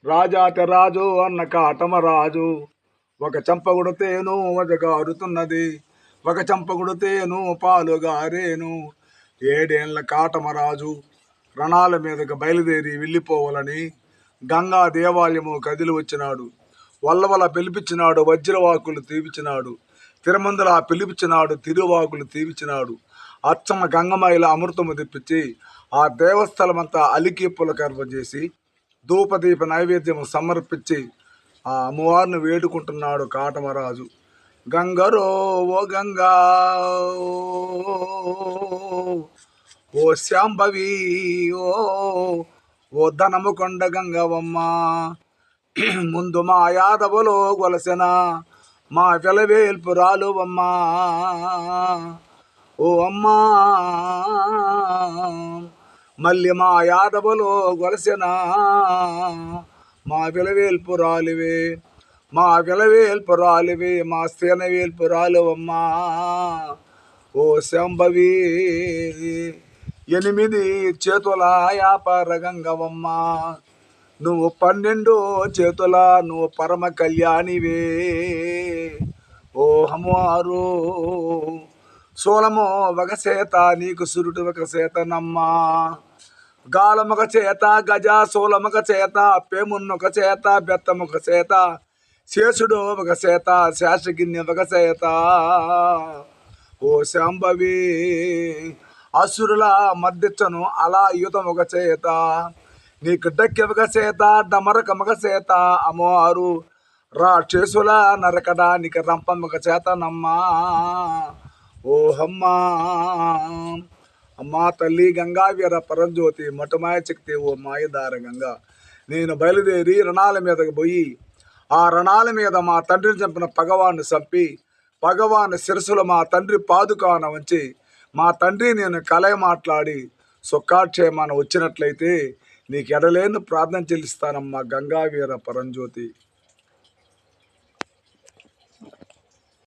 రాజాతి రాజు అన్న కాటమరాజు ఒక చంపగుడితేను వజగారుతున్నది, ఒక చంపగుడితేను పాలు గారేను. ఏడేళ్ల కాటమరాజు రణాల మీదకి బయలుదేరి వెళ్ళిపోవాలని గంగా దేవాలయము కదిలి వచ్చినాడు. వల్లవల పిలిపించినాడు, వజ్రవాకులు తీపిచినాడు. తిరుమందుల పిలిపించినాడు, తిరువాకులు తీపిచినాడు. అచ్చమ్మ గంగమాయిల అమృతము తెప్పించి ఆ దేవస్థలమంతా అలికి పులకర్వ చేసి ధూపదీప నైవేద్యము సమర్పించి ఆ అమ్మవారిని వేడుకుంటున్నాడు కాటమరాజు. గంగరో ఓ గంగా, ఓ శాంభవి, ఓ ఓ ధనము కొండ గంగవమ్మ, ముందు మా యాదవులో గొలసెన మా వెలవేల్పురాలు అమ్మా, ఓ అమ్మా, మళ్ళీ మా యాదవులో గొలసెన మా విలవేల్పురాలివే, మా విలవేల్పురాలివే, మా సేనవేల్పురాలు అమ్మా, ఓ శాంభవి. 8 చేతుల యాపార గంగవమ్మ, నువ్వు 12 చేతుల నువ్వు పరమ కళ్యాణివే, ఓ హమారు. సోలము ఒక చేత నీకు సురుడు ఒక చేతనమ్మా, గాలమొక చేత గజ సోలమొక చేత పేమున్నొక చేత బెత్తమొక చేత శేషుడు ఒక చేత శేషగిన్నె ఒక చేత, ఓ శాంభవి. అసురుల మద్దెచ్చను అలా యుతం ఒక చేత, నీకు డక్కి ఒక చేత డమరకమొక చేత అమ్మవారు. రాక్షసుల నరకడానికి రంపం ఒక చేతనమ్మా, ఓ అమ్మా. అమ్మా తల్లి గంగావీర పరంజ్యోతి మటుమాయ శక్తి ఓ మాయదార గంగా, నేను బయలుదేరి రణాల మీదకి పోయి ఆ రణాల మీద మా తండ్రిని చంపిన పగవాన్ని చంపి పగవాని శిరస్సులో మా తండ్రి పాదుకాన ఉంచి మా తండ్రి నేను కలయ మాట్లాడి సుఖాక్షేమాన వచ్చినట్లయితే నీకు ఎడలేని ప్రార్థన చెల్లిస్తానమ్మా గంగావీర పరంజ్యోతి.